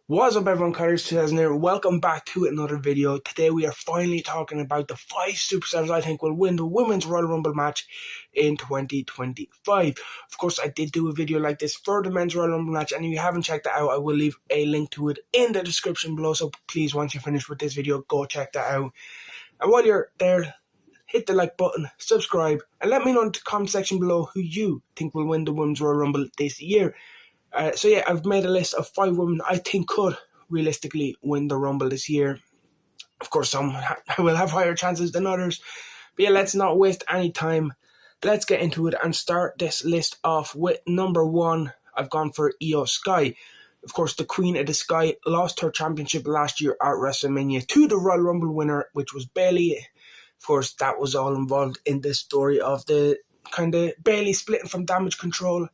What's up everyone, Carter's 2000 here. Welcome back to another video. Today we are finally talking about the 5 superstars I think will win the Women's Royal Rumble match in 2025. Of course, I did do a video like this for the Men's Royal Rumble match, and if you haven't checked that out, I will leave a link to it in the description below. So please, once you're finished with this video, go check that out. And while you're there, hit the like button, subscribe, and let me know in the comment section below who you think will win the Women's Royal Rumble this year. So yeah, I've made a list of 5 women I think could realistically win the Rumble this year. Of course, some will have higher chances than others. But yeah, let's not waste any time. Let's get into it and start this list off with number 1. I've gone for Io Sky. Of course, the Queen of the Sky lost her championship last year at Wrestlemania to the Royal Rumble winner, which was Bayley. Of course, that was all involved in the story of the kind of Bayley splitting from Damage Control.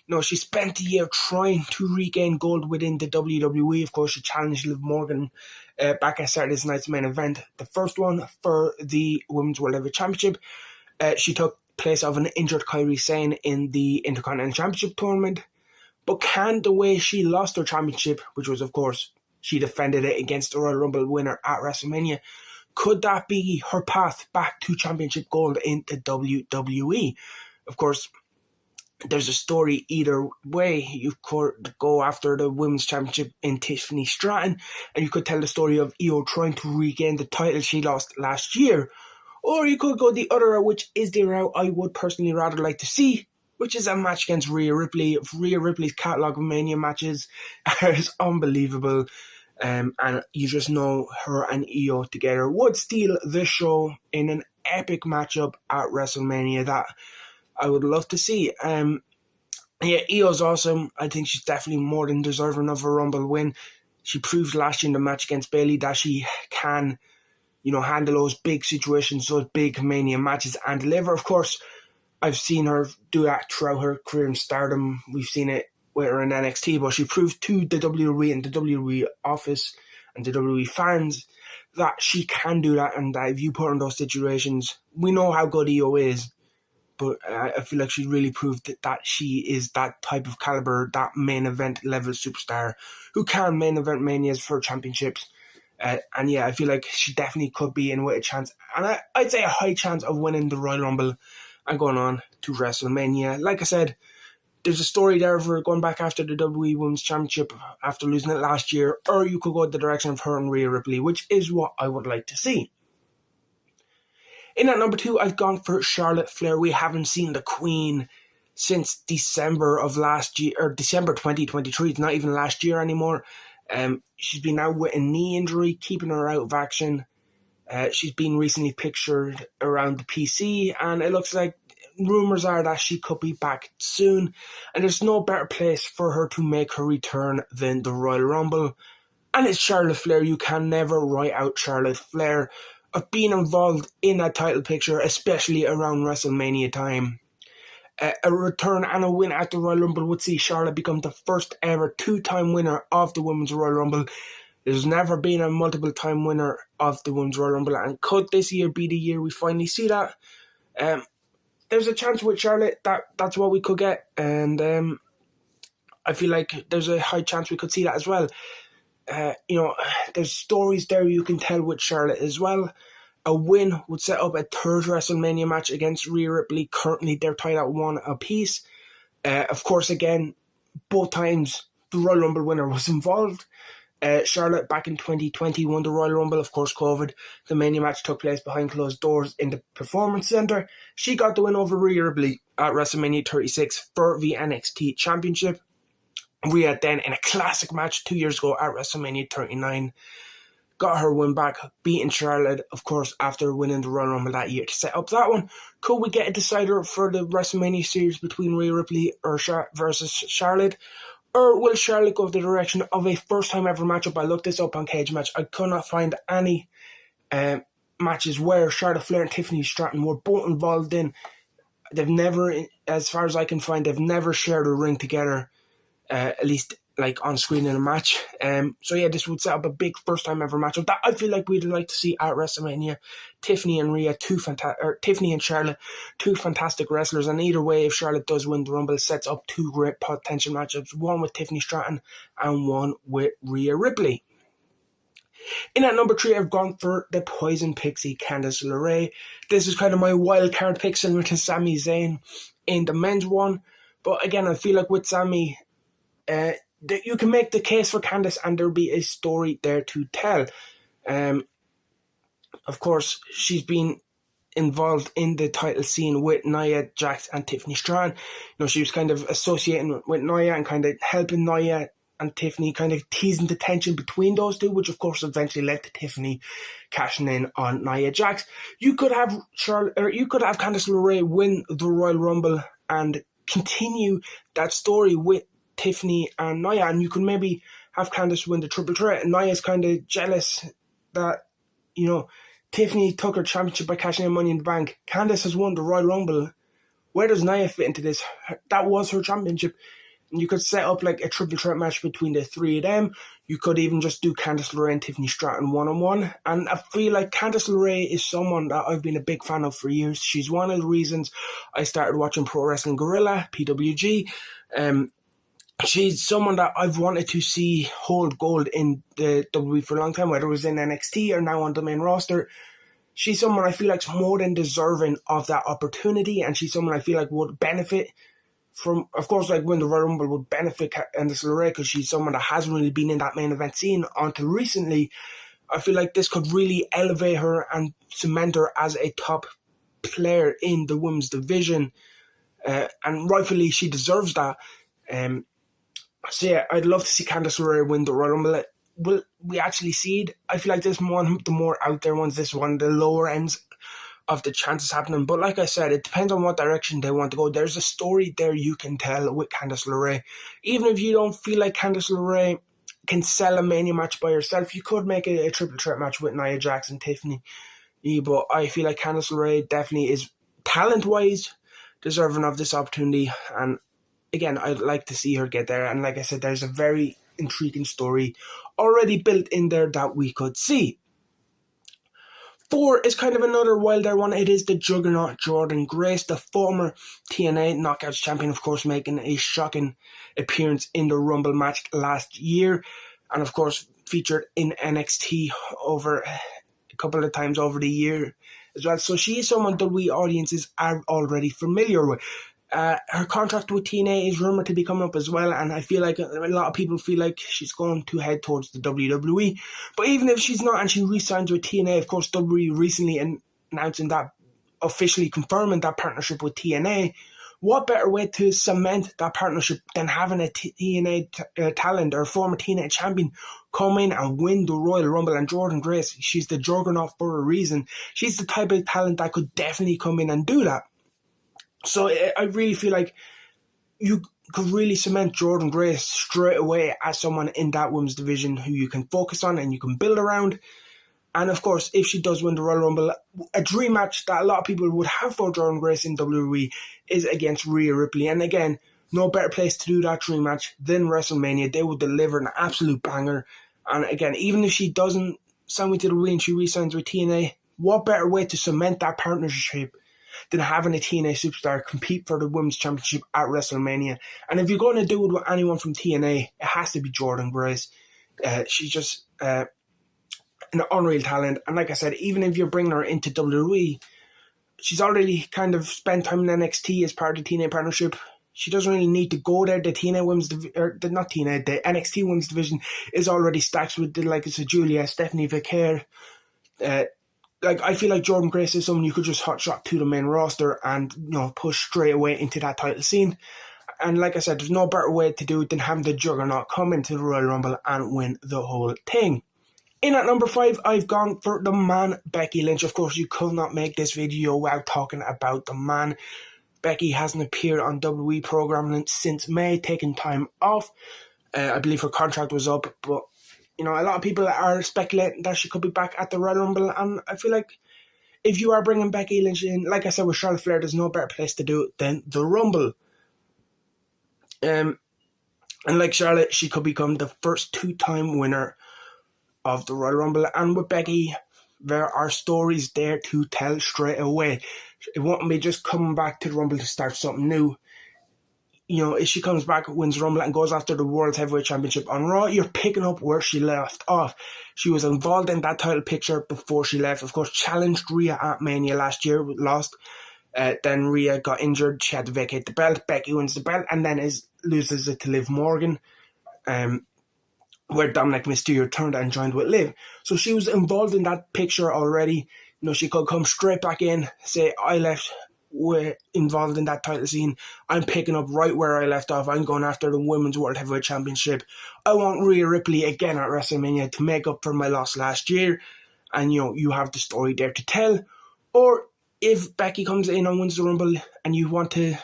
You know, she spent a year trying to regain gold within the WWE. Of course, she challenged Liv Morgan back at Saturday night's main event, the first one for the Women's World Heavyweight Championship. She took place of an injured Kairi Sane in the Intercontinental Championship tournament. But can the way she lost her championship, which was, of course, she defended it against the Royal Rumble winner at WrestleMania, could that be her path back to championship gold in the WWE? Of course, there's a story either way. You could go after the Women's Championship in Tiffany Stratton, and you could tell the story of Io trying to regain the title she lost last year. Or you could go the other route, which is the route I would personally rather like to see, which is a match against Rhea Ripley. Rhea Ripley's catalogue of Mania matches is unbelievable. And you just know her and Io together would steal the show in an epic matchup at WrestleMania that I would love to see. Yeah, Io's awesome. I think she's definitely more than deserving of a Rumble win. She proved last year in the match against Bayley that she can, handle those big situations, those big Mania matches, and deliver. Of course, I've seen her do that throughout her career in Stardom. We've seen it with her in NXT, but she proved to the WWE and the WWE office and the WWE fans that she can do that, and that if you put her in those situations, we know how good Io is. But I feel like she really proved that she is that type of caliber, that main event level superstar who can main event Manias for championships. And yeah, I feel like she definitely could be in with a chance. And I'd say a high chance of winning the Royal Rumble and going on to WrestleMania. Like I said, there's a story there for going back after the WWE Women's Championship after losing it last year. Or you could go the direction of her and Rhea Ripley, which is what I would like to see. In at number 2, I've gone for Charlotte Flair. We haven't seen the Queen since December of last year, or December 2023. It's not even last year anymore. She's been out with a knee injury, keeping her out of action. She's been recently pictured around the PC, and it looks like rumours are that she could be back soon. And there's no better place for her to make her return than the Royal Rumble. And it's Charlotte Flair. You can never write out Charlotte Flair of being involved in that title picture, especially around WrestleMania time. A return and a win at the Royal Rumble would see Charlotte become the first ever 2-time winner of the Women's Royal Rumble. There's never been a multiple-time winner of the Women's Royal Rumble, and could this year be the year we finally see that? There's a chance with Charlotte that's what we could get, and I feel like there's a high chance we could see that as well. There's stories there you can tell with Charlotte as well. A win would set up a third WrestleMania match against Rhea Ripley. Currently, they're tied at 1 apiece. Of course, again, both times the Royal Rumble winner was involved. Charlotte, back in 2020, won the Royal Rumble. Of course, COVID. The Mania match took place behind closed doors in the Performance Center. She got the win over Rhea Ripley at WrestleMania 36 for the NXT Championship. Rhea then, in a classic match 2 years ago at WrestleMania 39, got her win back, beating Charlotte, of course, after winning the Royal Rumble that year to set up that one. Could we get a decider for the WrestleMania series between Rhea Ripley versus Charlotte? Or will Charlotte go the direction of a first-time ever matchup? I looked this up on Cage Match. I could not find any matches where Charlotte Flair and Tiffany Stratton were both involved in. They've never, as far as I can find, they've never shared a ring together. At least like on screen in a match. So yeah, this would set up a big first time ever matchup that I feel like we'd like to see at WrestleMania. Tiffany and Charlotte, two fantastic wrestlers, and either way, if Charlotte does win the Rumble, it sets up two great potential matchups, one with Tiffany Stratton and one with Rhea Ripley. In at number 3, I've gone for the Poison Pixie, Candice LeRae. This is kind of my wild card pick, similar to Sami Zayn in the men's one. But again, I feel like with Sami, you can make the case for Candice and there'll be a story there to tell. Of course, she's been involved in the title scene with Nia Jax and Tiffany Stratton. She was kind of associating with Nia and kind of helping Nia and Tiffany, kind of teasing the tension between those two, which of course eventually led to Tiffany cashing in on Nia Jax. You could have Candice LeRae win the Royal Rumble and continue that story with Tiffany and Nia, and you could maybe have Candice win the triple threat. And Nia's kind of jealous that, Tiffany took her championship by cashing in Money in the Bank. Candice has won the Royal Rumble. Where does Nia fit into this? That was her championship. And you could set up like a triple threat match between the three of them. You could even just do Candice LeRae and Tiffany Stratton one-on-one. And I feel like Candice LeRae is someone that I've been a big fan of for years. She's one of the reasons I started watching Pro Wrestling Guerrilla, PWG. She's someone that I've wanted to see hold gold in the WWE for a long time, whether it was in NXT or now on the main roster. She's someone I feel like is more than deserving of that opportunity, and she's someone I feel like would benefit from, of course, like when the Royal Rumble would benefit Candice LeRae, because she's someone that hasn't really been in that main event scene until recently. I feel like this could really elevate her and cement her as a top player in the women's division, and rightfully she deserves that. So yeah, I'd love to see Candice LeRae win the Royal Rumble. Will we actually see it? I feel like this one, the more out there ones, this one, the lower ends of the chances happening. But like I said, it depends on what direction they want to go. There's a story there you can tell with Candice LeRae. Even if you don't feel like Candice LeRae can sell a Mania match by herself, you could make a triple threat match with Nia Jax and Tiffany. Yeah, but I feel like Candice LeRae definitely is, talent-wise, deserving of this opportunity. And again, I'd like to see her get there. And like I said, there's a very intriguing story already built in there that we could see. 4 is kind of another wilder one. It is the Juggernaut Jordynne Grace, the former TNA Knockouts champion, of course, making a shocking appearance in the Rumble match last year. And of course, featured in NXT over a couple of times over the year as well. So she is someone that we audiences are already familiar with. Her contract with TNA is rumored to be coming up as well, and I feel like a lot of people feel like she's going to head towards the WWE. But even if she's not and she re-signs with TNA, of course, WWE recently announcing that, officially confirming that partnership with TNA, what better way to cement that partnership than having a TNA talent or former TNA champion come in and win the Royal Rumble? And Jordynne Grace, she's the juggernaut for a reason. She's the type of talent that could definitely come in and do that. So I really feel like you could really cement Jordynne Grace straight away as someone in that women's division who you can focus on and you can build around. And of course, if she does win the Royal Rumble, a dream match that a lot of people would have for Jordynne Grace in WWE is against Rhea Ripley. And again, no better place to do that dream match than WrestleMania. They would deliver an absolute banger. And again, even if she doesn't sign with WWE and she re-signs with TNA, what better way to cement that partnership than having a TNA superstar compete for the Women's Championship at WrestleMania? And if you're going to do it with anyone from TNA, it has to be Jordynne Grace. She's just an unreal talent. And like I said, even if you're bringing her into WWE, she's already kind of spent time in NXT as part of the TNA partnership. She doesn't really need to go there. The TNA women's the NXT women's division is already stacked with the likes of Julia, Stephanie Vicaire. I feel like Jordynne Grace is someone you could just hotshot to the main roster and push straight away into that title scene. And like I said, there's no better way to do it than having the Juggernaut come into the Royal Rumble and win the whole thing. In at number 5, I've gone for the man, Becky Lynch. Of course, you could not make this video without talking about the man. Becky hasn't appeared on WWE programming since May, taking time off. I believe her contract was up, but a lot of people are speculating that she could be back at the Royal Rumble, and I feel like if you are bringing Becky Lynch in, like I said with Charlotte Flair, there's no better place to do it than the Rumble. And like Charlotte, she could become the first two-time winner of the Royal Rumble. And with Becky, there are stories there to tell straight away. It won't be just coming back to the Rumble to start something new. You know, if she comes back, wins Rumble, and goes after the World Heavyweight Championship on Raw, you're picking up where she left off. She was involved in that title picture before she left. Of course, challenged Rhea at Mania last year, lost. Then Rhea got injured. She had to vacate the belt. Becky wins the belt and then loses it to Liv Morgan, where Dominic Mysterio turned and joined with Liv. So she was involved in that picture already. You know, she could come straight back in, say, I left, we're involved in that title scene. I'm picking up right where I left off. I'm going after the Women's World Heavyweight Championship. I want Rhea Ripley again at WrestleMania to make up for my loss last year. And, you know, you have the story there to tell. Or if Becky comes in and wins the Rumble and you want to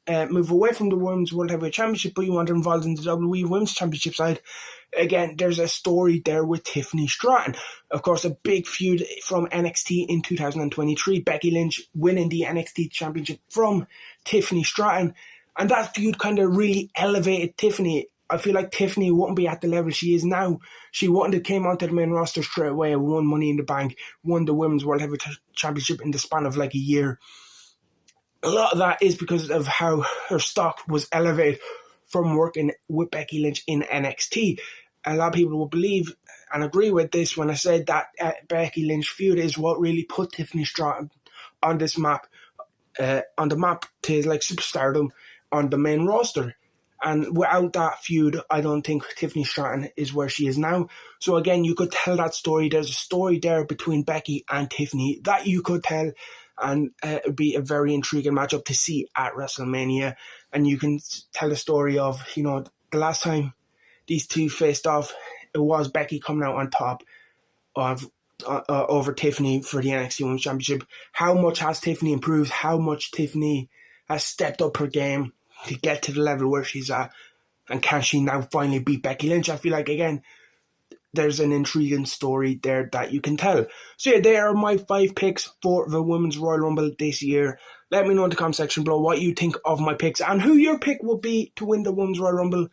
move away from the Women's World Heavyweight Championship, but you want to be involved in the WWE Women's Championship side, again, there's a story there with Tiffany Stratton. Of course, a big feud from NXT in 2023. Becky Lynch winning the NXT Championship from Tiffany Stratton. And that feud kind of really elevated Tiffany. I feel like Tiffany wouldn't be at the level she is now. She wouldn't have came onto the main roster straight away, won Money in the Bank, won the Women's World Heavyweight Championship in the span of like a year. A lot of that is because of how her stock was elevated from working with Becky Lynch in NXT. A lot of people will believe and agree with this when I said that Becky Lynch feud is what really put Tiffany Stratton on this map, on the map to like superstardom on the main roster. And without that feud, I don't think Tiffany Stratton is where she is now. So again, you could tell that story. There's a story there between Becky and Tiffany that you could tell, and it would be a very intriguing matchup to see at WrestleMania. And you can tell the story of, you know, the last time these two faced off, it was Becky coming out on top of over Tiffany for the NXT Women's Championship. How much has Tiffany improved? How much Tiffany has stepped up her game to get to the level where she's at? And can she now finally beat Becky Lynch? I feel like, again, there's an intriguing story there that you can tell. So yeah, there are my 5 picks for the Women's Royal Rumble this year. Let me know in the comment section below what you think of my picks and who your pick will be to win the Women's Royal Rumble.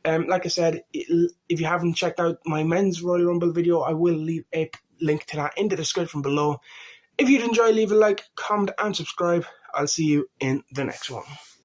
Like I said, if you haven't checked out my Men's Royal Rumble video, I will leave a link to that in the description below. If you'd enjoy, leave a like, comment and subscribe. I'll see you in the next one.